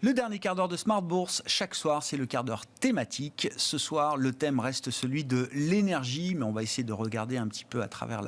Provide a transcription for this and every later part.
Le dernier quart d'heure de Smart Bourse, chaque soir, c'est le quart d'heure thématique. Ce soir, le thème reste celui de l'énergie, mais on va essayer de regarder un petit peu à travers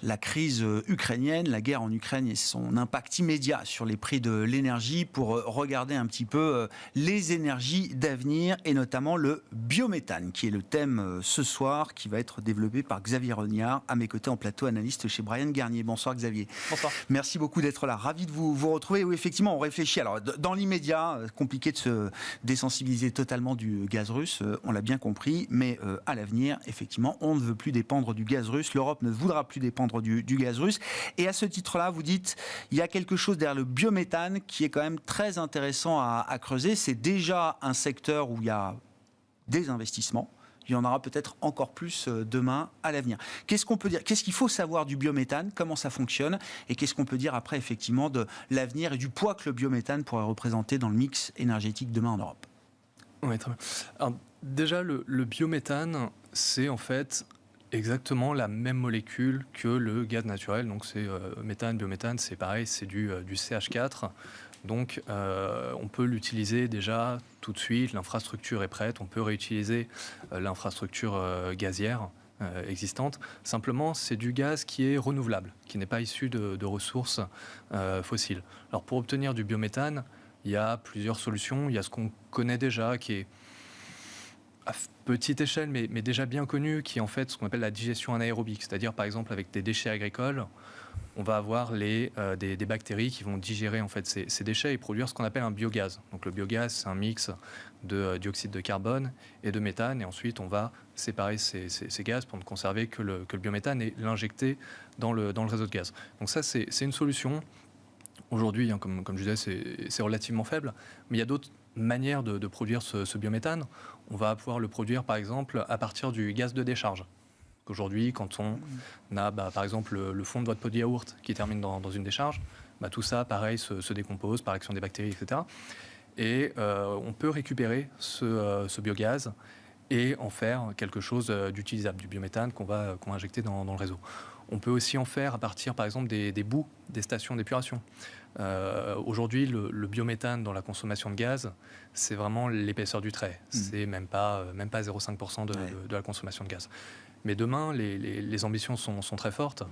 la crise ukrainienne, la guerre en Ukraine et son impact immédiat sur les prix de l'énergie pour regarder un petit peu les énergies d'avenir et notamment le biométhane, qui est le thème ce soir, qui va être développé par Xavier Rognard, à mes côtés en plateau, analyste chez Bryan Garnier. Bonsoir Xavier. Bonsoir. Merci beaucoup d'être là. Ravi de vous retrouver. Oui, effectivement, on réfléchit. Alors, dans l'immédiat, compliqué de se désensibiliser totalement du gaz russe, on l'a bien compris, mais à l'avenir, effectivement, on ne veut plus dépendre du gaz russe. L'Europe ne voudra plus dépendre du gaz russe. Et à ce titre-là, vous dites, il y a quelque chose derrière le biométhane qui est quand même très intéressant à creuser. C'est déjà un secteur où il y a des investissements. Il y en aura peut-être encore plus demain à l'avenir. Qu'est-ce qu'on peut dire ? Qu'est-ce qu'il faut savoir du biométhane ? Comment ça fonctionne ? Et qu'est-ce qu'on peut dire après, effectivement, de l'avenir et du poids que le biométhane pourrait représenter dans le mix énergétique demain en Europe ? Oui, très bien. Alors, déjà, le biométhane, c'est en fait exactement la même molécule que le gaz naturel. Donc, c'est méthane, biométhane, c'est pareil, c'est du CH4. Donc, on peut l'utiliser déjà tout de suite. L'infrastructure est prête. On peut réutiliser l'infrastructure gazière existante. Simplement, c'est du gaz qui est renouvelable, qui n'est pas issu de ressources fossiles. Alors, pour obtenir du biométhane, il y a plusieurs solutions. Il y a ce qu'on connaît déjà, qui est à petite échelle, mais déjà bien connu, qui est en fait ce qu'on appelle la digestion anaérobique. C'est-à-dire, par exemple, avec des déchets agricoles, on va avoir des bactéries qui vont digérer en fait ces déchets et produire ce qu'on appelle un biogaz. Donc le biogaz, c'est un mix de dioxyde de carbone et de méthane. Et ensuite, on va séparer ces gaz pour ne conserver que le biométhane et l'injecter dans le réseau de gaz. Donc ça, c'est une solution. Aujourd'hui, comme je disais, c'est relativement faible. Mais il y a d'autres manières de produire ce biométhane. On va pouvoir le produire, par exemple, à partir du gaz de décharge. Aujourd'hui, quand on a, par exemple, le fond de votre pot de yaourt qui termine dans une décharge, tout ça, pareil, se décompose par action des bactéries, etc. Et on peut récupérer ce biogaz et en faire quelque chose d'utilisable, du biométhane qu'on va injecter dans le réseau. On peut aussi en faire à partir, par exemple, des boues des stations d'épuration. Aujourd'hui, le biométhane dans la consommation de gaz, c'est vraiment l'épaisseur du trait. C'est même pas 0,5% de la consommation de gaz. Mais demain, les ambitions sont très fortes.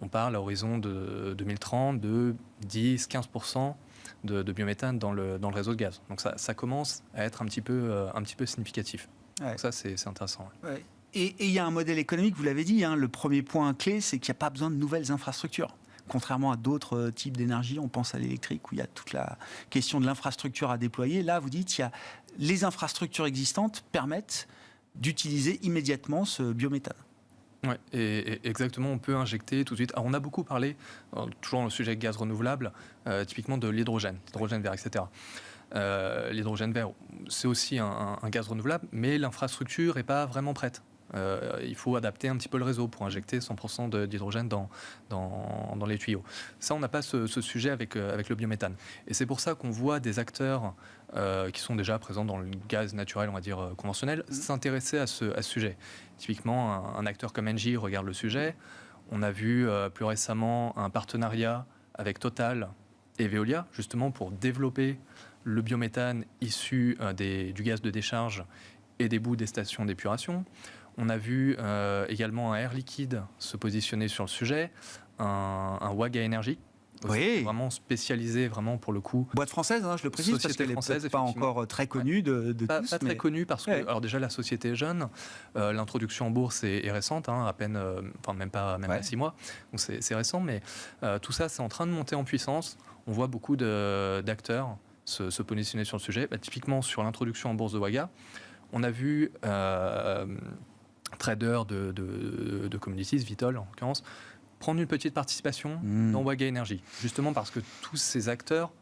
On parle à horizon de 2030 de 10-15% de biométhane dans le réseau de gaz. Donc ça commence à être un petit peu significatif. Ouais. Donc ça, c'est intéressant. Ouais. Et il y a un modèle économique, vous l'avez dit, le premier point clé, c'est qu'il n'y a pas besoin de nouvelles infrastructures. Contrairement à d'autres types d'énergie, on pense à l'électrique, où il y a toute la question de l'infrastructure à déployer. Là, vous dites, les infrastructures existantes permettent d'utiliser immédiatement ce biométhane. Oui, et exactement, on peut injecter tout de suite. Alors, on a beaucoup parlé, toujours dans le sujet gaz renouvelable, typiquement de l'hydrogène vert, etc. L'hydrogène vert, c'est aussi un gaz renouvelable, mais l'infrastructure n'est pas vraiment prête. Il faut adapter un petit peu le réseau pour injecter 100% d'hydrogène dans les tuyaux. Ça, on n'a pas ce sujet avec le biométhane. Et c'est pour ça qu'on voit des acteurs qui sont déjà présents dans le gaz naturel, on va dire conventionnel, s'intéresser à ce sujet. Typiquement, un acteur comme Engie regarde le sujet. On a vu plus récemment un partenariat avec Total et Veolia, justement pour développer le biométhane issu du gaz de décharge et des boues des stations d'épuration. On a vu également un Air Liquide se positionner sur le sujet, un Waga Energy, vraiment spécialisé, vraiment pour le coup. Boîte française, je le précise, parce qu'elle n'est pas encore très connue de tous. Pas très connue parce que, alors déjà, la société est jeune, l'introduction en bourse est récente, à peine, même pas 6 mois, donc c'est récent, mais tout ça, c'est en train de monter en puissance. On voit beaucoup d'acteurs se positionner sur le sujet. Typiquement, sur l'introduction en bourse de Waga, on a vu trader de commodities, Vitol en l'occurrence, prendre une petite participation dans Waga Energy, justement parce que tous ces acteurs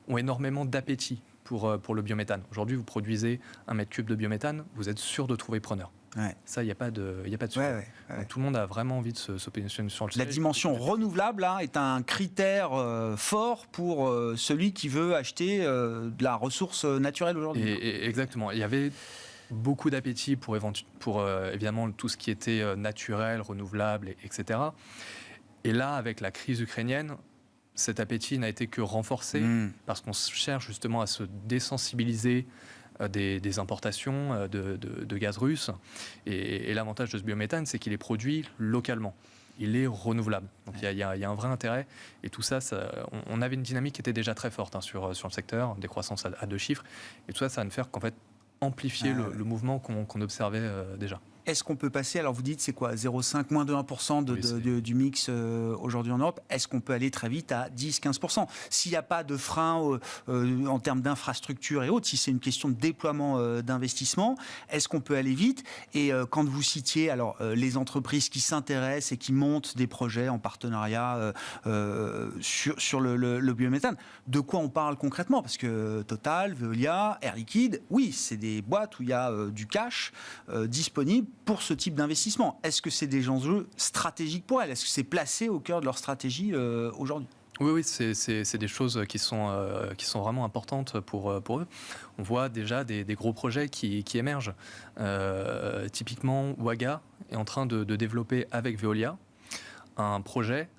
ont énormément d'appétit pour le biométhane. Aujourd'hui, vous produisez 1 mètre cube de biométhane, vous êtes sûr de trouver preneur. Ouais. Ça, il n'y a pas de sujet. Donc, tout le monde a vraiment envie de se positionner sur le sujet. La dimension renouvelable est un critère fort pour celui qui veut acheter de la ressource naturelle aujourd'hui. Exactement. Il y avait beaucoup d'appétit pour évidemment tout ce qui était naturel, renouvelable, etc. Et là, avec la crise ukrainienne, cet appétit n'a été que renforcé parce qu'on cherche justement à se désensibiliser des importations de gaz russe. Et l'avantage de ce biométhane, c'est qu'il est produit localement. Il est renouvelable. Donc il y a un vrai intérêt. Et tout ça, on avait une dynamique qui était déjà très forte sur le secteur, des croissances à 2 chiffres. Et tout ça, ça va ne faire qu'en fait amplifier le mouvement qu'on observait déjà. Est-ce qu'on peut passer, alors vous dites c'est quoi, 0,5, moins de 1% du mix aujourd'hui en Europe, est-ce qu'on peut aller très vite à 10-15% ? S'il n'y a pas de frein en termes d'infrastructure et autres, si c'est une question de déploiement d'investissement, est-ce qu'on peut aller vite ? Et quand vous citiez alors, les entreprises qui s'intéressent et qui montent des projets en partenariat sur le biométhane, de quoi on parle concrètement ? Parce que Total, Veolia, Air Liquide, oui, c'est des boîtes où il y a du cash disponible pour ce type d'investissement. Est-ce que c'est des enjeux stratégiques pour elles ? Est-ce que c'est placé au cœur de leur stratégie aujourd'hui ? Oui, c'est des choses qui sont vraiment importantes pour eux. On voit déjà des gros projets qui émergent. Typiquement, Waga est en train de développer avec Veolia un projet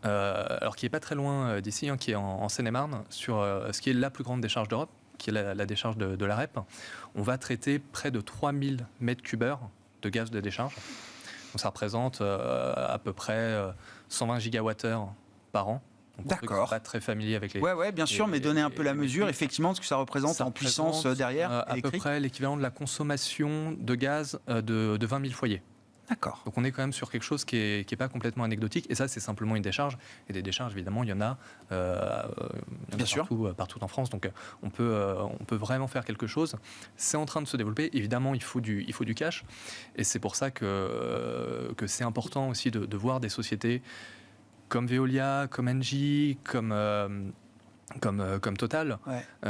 alors qui n'est pas très loin d'ici, qui est en Seine-et-Marne, sur ce qui est la plus grande décharge d'Europe, qui est la décharge de la REP. On va traiter près de 3000 mètres cubeurs de gaz de décharge. Donc ça représente à peu près 120 gigawattheures par an. Donc, d'accord. Pas très familier avec les... Oui, bien sûr, mais donner un peu la mesure, effectivement, de ce que ça représente en puissance derrière. À peu près l'équivalent de la consommation de gaz de 20 000 foyers. D'accord. Donc on est quand même sur quelque chose qui est pas complètement anecdotique. Et ça, c'est simplement une décharge. Et des décharges, évidemment, il y en a, partout en France. Donc on peut vraiment faire quelque chose. C'est en train de se développer. Évidemment, il faut du cash. Et c'est pour ça que c'est important aussi de voir des sociétés comme Veolia, comme Engie, comme Total,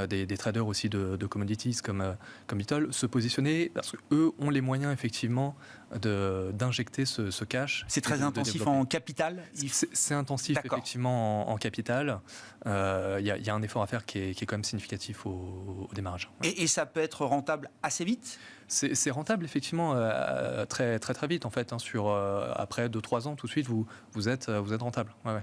des traders aussi de commodities comme Vitol, se positionner parce qu'eux ont les moyens effectivement d'injecter ce cash. C'est très intensif en capital. C'est intensif effectivement en capital. Il y a un effort à faire qui est quand même significatif au démarrage. Ouais. Et ça peut être rentable assez vite ? C'est rentable effectivement très vite en fait. Après 2-3 ans, tout de suite vous êtes rentable. Ouais.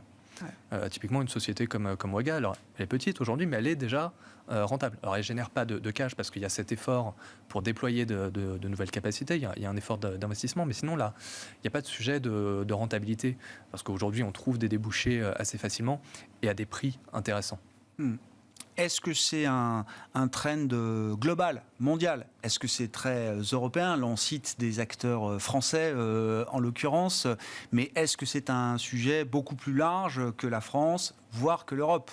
Typiquement une société comme Waga, alors elle est petite aujourd'hui, mais elle est déjà rentable. Alors elle ne génère pas de cash parce qu'il y a cet effort pour déployer de nouvelles capacités, il y a un effort d'investissement, mais sinon là, il n'y a pas de sujet de rentabilité, parce qu'aujourd'hui on trouve des débouchés assez facilement et à des prix intéressants. Est-ce que c'est un trend global, mondial ? Est-ce que c'est très européen ? Là, on cite des acteurs français, en l'occurrence. Mais est-ce que c'est un sujet beaucoup plus large que la France, voire que l'Europe ?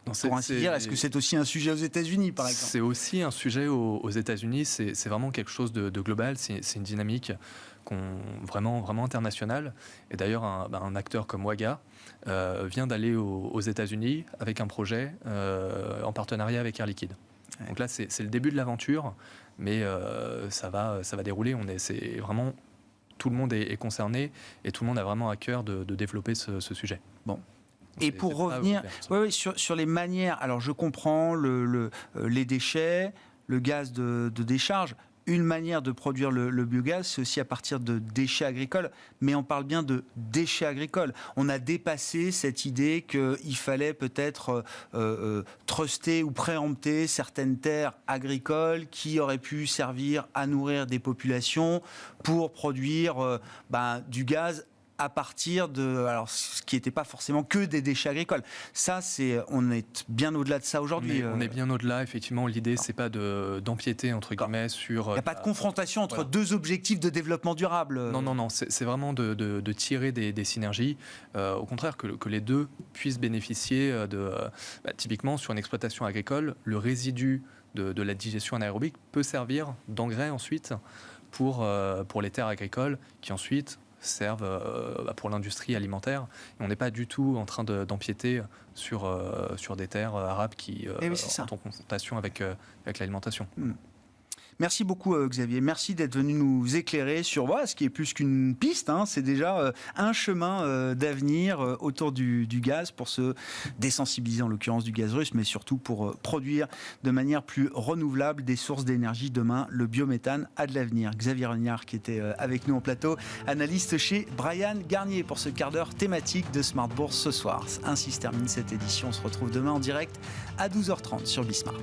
Pour ainsi dire, est-ce que c'est aussi un sujet aux États-Unis, par exemple ? C'est aussi un sujet aux États-Unis. C'est vraiment quelque chose de global. C'est une dynamique vraiment internationale. Et d'ailleurs, un acteur comme Waga vient d'aller aux États-Unis avec un projet en partenariat avec Air Liquide. Ouais. Donc là, c'est le début de l'aventure, mais ça va dérouler. C'est vraiment tout le monde est concerné et tout le monde a vraiment à cœur de développer ce sujet. Bon. Et pour revenir sur les manières, alors je comprends les déchets, le gaz de décharge. Une manière de produire le biogaz, c'est aussi à partir de déchets agricoles, mais on parle bien de déchets agricoles. On a dépassé cette idée qu'il fallait peut-être truster ou préempter certaines terres agricoles qui auraient pu servir à nourrir des populations pour produire du gaz à partir ce qui n'était pas forcément que des déchets agricoles. Ça, on est bien au-delà de ça aujourd'hui. On est bien au-delà, effectivement. L'idée, c'est pas d'empiéter, entre guillemets, sur... Il n'y a pas de confrontation entre deux objectifs de développement durable. Non. C'est vraiment de tirer des synergies. Au contraire, que les deux puissent bénéficier typiquement, sur une exploitation agricole, le résidu de la digestion anaérobique peut servir d'engrais ensuite pour les terres agricoles qui ensuite servent pour l'industrie alimentaire. Et on n'est pas du tout en train d'empiéter sur des terres arables qui sont en confrontation avec l'alimentation. Merci beaucoup Xavier, merci d'être venu nous éclairer sur ce qui est plus qu'une piste, c'est déjà un chemin d'avenir autour du gaz pour se désensibiliser en l'occurrence du gaz russe, mais surtout pour produire de manière plus renouvelable des sources d'énergie demain. Le biométhane a de l'avenir. Xavier Rognard qui était avec nous en plateau, analyste chez Bryan Garnier pour ce quart d'heure thématique de Smart Bourse ce soir. Ainsi se termine cette édition, on se retrouve demain en direct à 12h30 sur Bismart.